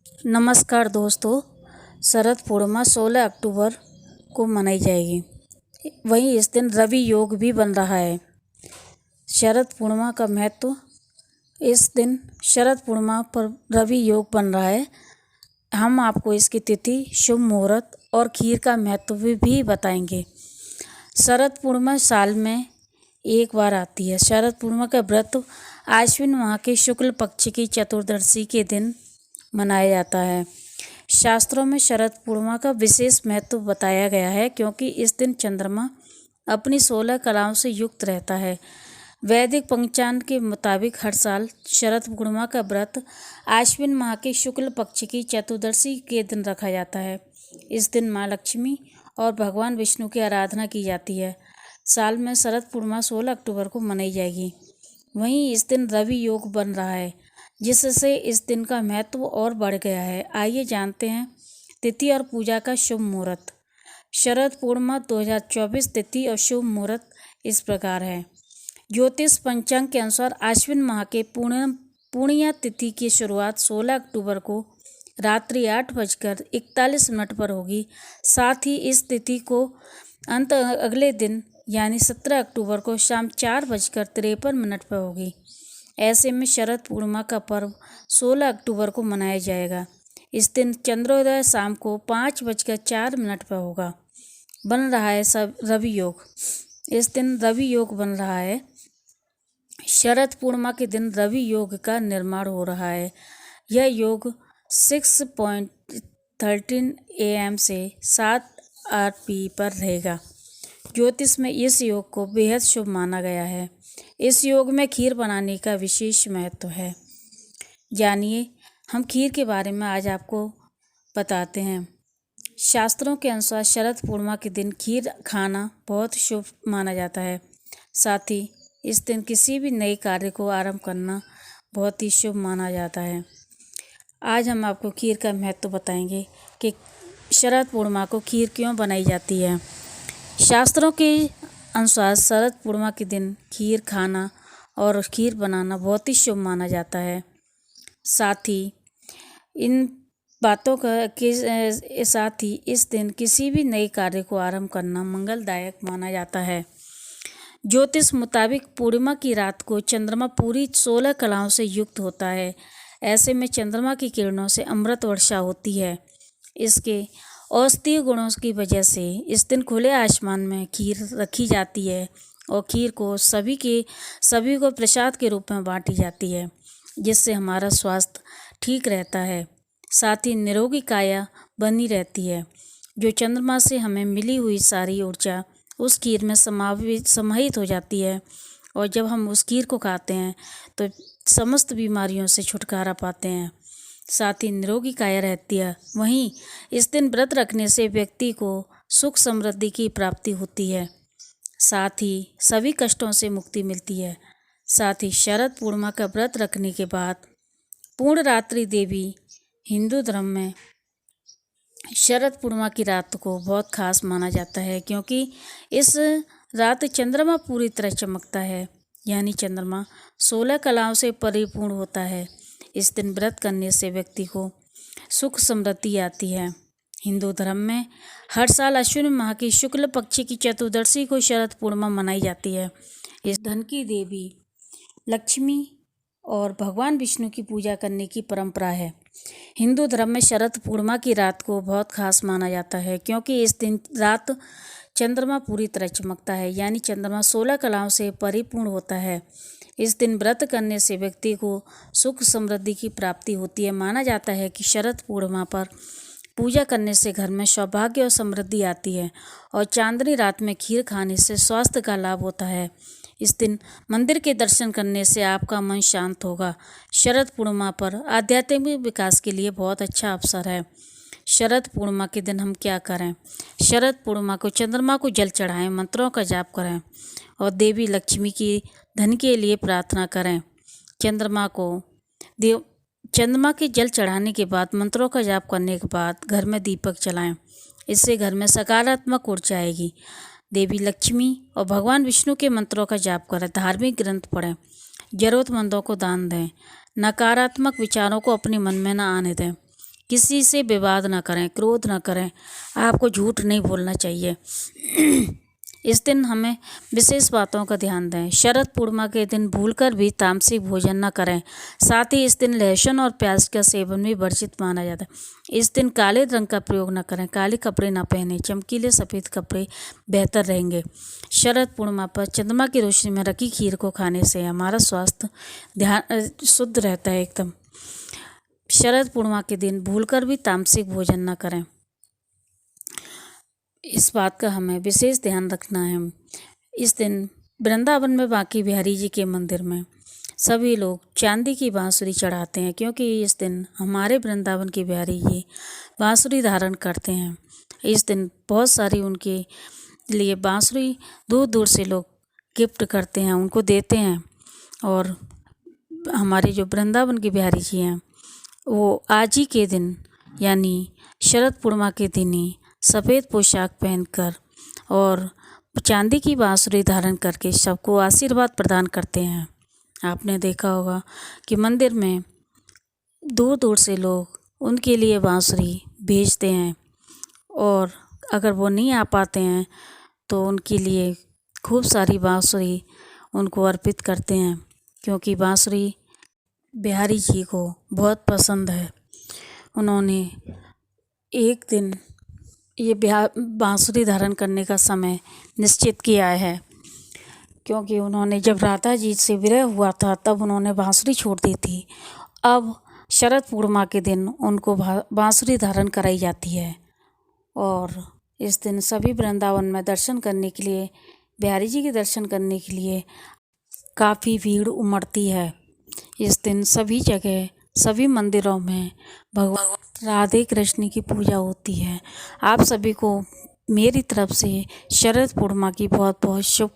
नमस्कार दोस्तों। शरद पूर्णिमा 16 अक्टूबर को मनाई जाएगी। वहीं इस दिन रवि योग भी बन रहा है। शरद पूर्णिमा का महत्व, इस दिन शरद पूर्णिमा पर रवि योग बन रहा है। हम आपको इसकी तिथि, शुभ मुहूर्त और खीर का महत्व भी बताएंगे। शरद पूर्णिमा साल में एक बार आती है। शरद पूर्णिमा का व्रत आश्विन माह के शुक्ल पक्ष की चतुर्दशी के दिन मनाया जाता है। शास्त्रों में शरद पूर्णिमा का विशेष महत्व बताया गया है, क्योंकि इस दिन चंद्रमा अपनी 16 कलाओं से युक्त रहता है। वैदिक पंचांग के मुताबिक हर साल शरद पूर्णिमा का व्रत आश्विन माह के शुक्ल पक्ष की चतुर्दशी के दिन रखा जाता है। इस दिन माँ लक्ष्मी और भगवान विष्णु की आराधना की जाती है। साल में शरद पूर्णिमा 16 अक्टूबर को मनाई जाएगी। वहीं इस दिन रवि योग बन रहा है, जिससे इस दिन का महत्व और बढ़ गया है। आइए जानते हैं तिथि और पूजा का शुभ मुहूर्त। शरद पूर्णिमा 2024 तिथि और शुभ मुहूर्त इस प्रकार है। ज्योतिष पंचांग के अनुसार आश्विन माह के पूर्णिया तिथि की शुरुआत 16 अक्टूबर को रात्रि 8:41 पर होगी। साथ ही इस तिथि को अंत अगले दिन यानी 17 अक्टूबर को शाम 4:53 पर होगी। ऐसे में शरद पूर्णिमा का पर्व 16 अक्टूबर को मनाया जाएगा। इस दिन चंद्रोदय शाम को 5:04 पर होगा। बन रहा है रवि योग। इस दिन रवि योग बन रहा है। शरद पूर्णिमा के दिन रवि योग का निर्माण हो रहा है। यह योग 6:13 AM से 7 RP पर रहेगा। ज्योतिष में इस योग को बेहद शुभ माना गया है। इस योग में खीर बनाने का विशेष महत्व है। जानिए, हम खीर के बारे में आज आपको बताते हैं। शास्त्रों के अनुसार शरद पूर्णिमा के दिन खीर खाना बहुत शुभ माना जाता है। साथ ही इस दिन किसी भी नए कार्य को आरंभ करना बहुत ही शुभ माना जाता है। आज हम आपको खीर का महत्व बताएंगे कि शरद पूर्णिमा को खीर क्यों बनाई जाती है। शास्त्रों के अनुसार शरद पूर्णिमा के दिन खीर खाना और खीर बनाना बहुत ही शुभ माना जाता है। साथ ही इन बातों के साथ ही इस दिन किसी भी नए कार्य को आरंभ करना मंगलदायक माना जाता है। ज्योतिष मुताबिक पूर्णिमा की रात को चंद्रमा पूरी 16 कलाओं से युक्त होता है। ऐसे में चंद्रमा की किरणों से अमृत वर्षा होती है। इसके औषधीय गुणों की वजह से इस दिन खुले आसमान में खीर रखी जाती है और खीर को सभी को प्रसाद के रूप में बांटी जाती है, जिससे हमारा स्वास्थ्य ठीक रहता है। साथ ही निरोगी काया बनी रहती है। जो चंद्रमा से हमें मिली हुई सारी ऊर्जा उस खीर में समाहित हो जाती है, और जब हम उस खीर को खाते हैं तो समस्त बीमारियों से छुटकारा पाते हैं। साथ ही निरोगी काया रहती है। वहीं इस दिन व्रत रखने से व्यक्ति को सुख समृद्धि की प्राप्ति होती है। साथ ही सभी कष्टों से मुक्ति मिलती है। साथ ही शरद पूर्णिमा का व्रत रखने के बाद पूर्णरात्रि देवी हिंदू धर्म में शरद पूर्णिमा की रात को बहुत खास माना जाता है, क्योंकि इस रात चंद्रमा पूरी तरह चमकता है, यानी चंद्रमा 16 कलाओं से परिपूर्ण होता है। इस दिन व्रत करने से व्यक्ति को सुख समृद्धि आती है। हिंदू धर्म में हर साल अश्विन माह की शुक्ल पक्ष की चतुर्दशी को शरद पूर्णिमा मनाई जाती है। इस धन की देवी लक्ष्मी और भगवान विष्णु की पूजा करने की परंपरा है। हिंदू धर्म में शरद पूर्णिमा की रात को बहुत खास माना जाता है, क्योंकि इस दिन रात चंद्रमा पूरी तरह चमकता है, यानी चंद्रमा 16 कलाओं से परिपूर्ण होता है। इस दिन व्रत करने से व्यक्ति को सुख समृद्धि की प्राप्ति होती है। माना जाता है कि शरद पूर्णिमा पर पूजा करने से घर में सौभाग्य और समृद्धि आती है, और चांदनी रात में खीर खाने से स्वास्थ्य का लाभ होता है। इस दिन मंदिर के दर्शन करने से आपका मन शांत होगा। शरद पूर्णिमा पर आध्यात्मिक विकास के लिए बहुत अच्छा अवसर है। शरद पूर्णिमा के दिन हम क्या करें? शरद पूर्णिमा को चंद्रमा को जल चढ़ाएं, मंत्रों का जाप करें और देवी लक्ष्मी की धन के लिए प्रार्थना करें। चंद्रमा के जल चढ़ाने के बाद मंत्रों का जाप करने के बाद घर में दीपक जलाएं। इससे घर में सकारात्मक ऊर्जा आएगी। देवी लक्ष्मी और भगवान विष्णु के मंत्रों का जाप करें। धार्मिक ग्रंथ पढ़ें। जरूरतमंदों को दान दें। नकारात्मक विचारों को अपने मन में न आने दें। किसी से विवाद ना करें, क्रोध ना करें, आपको झूठ नहीं बोलना चाहिए। इस दिन हमें विशेष बातों का ध्यान दें। शरद पूर्णिमा के दिन भूलकर भी तामसिक भोजन न करें। साथ ही इस दिन लहसुन और प्याज का सेवन भी वर्जित माना जाता है। इस दिन काले रंग का प्रयोग न करें, काले कपड़े न पहने, चमकीले सफ़ेद कपड़े बेहतर रहेंगे। शरद पूर्णिमा पर चंद्रमा की रोशनी में रखी खीर को खाने से हमारा स्वास्थ्य शुद्ध रहता है एकदम। शरद पूर्णिमा के दिन भूलकर भी तामसिक भोजन न करें, इस बात का हमें विशेष ध्यान रखना है। इस दिन वृंदावन में बांके बिहारी जी के मंदिर में सभी लोग चांदी की बांसुरी चढ़ाते हैं, क्योंकि इस दिन हमारे वृंदावन के बिहारी जी बांसुरी धारण करते हैं। इस दिन बहुत सारी उनके लिए बांसुरी दूर दूर से लोग गिफ्ट करते हैं, उनको देते हैं। और हमारे जो वृंदावन के बिहारी जी हैं वो आज ही के दिन यानी शरद पूर्णिमा के दिन ही सफ़ेद पोशाक पहनकर और चांदी की बांसुरी धारण करके सबको आशीर्वाद प्रदान करते हैं। आपने देखा होगा कि मंदिर में दूर दूर से लोग उनके लिए बांसुरी भेजते हैं, और अगर वो नहीं आ पाते हैं तो उनके लिए खूब सारी बांसुरी उनको अर्पित करते हैं, क्योंकि बांसुरी बिहारी जी को बहुत पसंद है। उन्होंने एक दिन ये बांसुरी धारण करने का समय निश्चित किया है, क्योंकि उन्होंने जब राधा जी से विरह हुआ था तब उन्होंने बांसुरी छोड़ दी थी। अब शरद पूर्णिमा के दिन उनको बांसुरी धारण कराई जाती है, और इस दिन सभी वृंदावन में दर्शन करने के लिए, बिहारी जी के दर्शन करने के लिए काफ़ी भीड़ उमड़ती है। इस दिन सभी जगह, सभी मंदिरों में भगवान राधे कृष्ण की पूजा होती है। आप सभी को मेरी तरफ से शरद पूर्णिमा की बहुत बहुत शुभकामनाएं।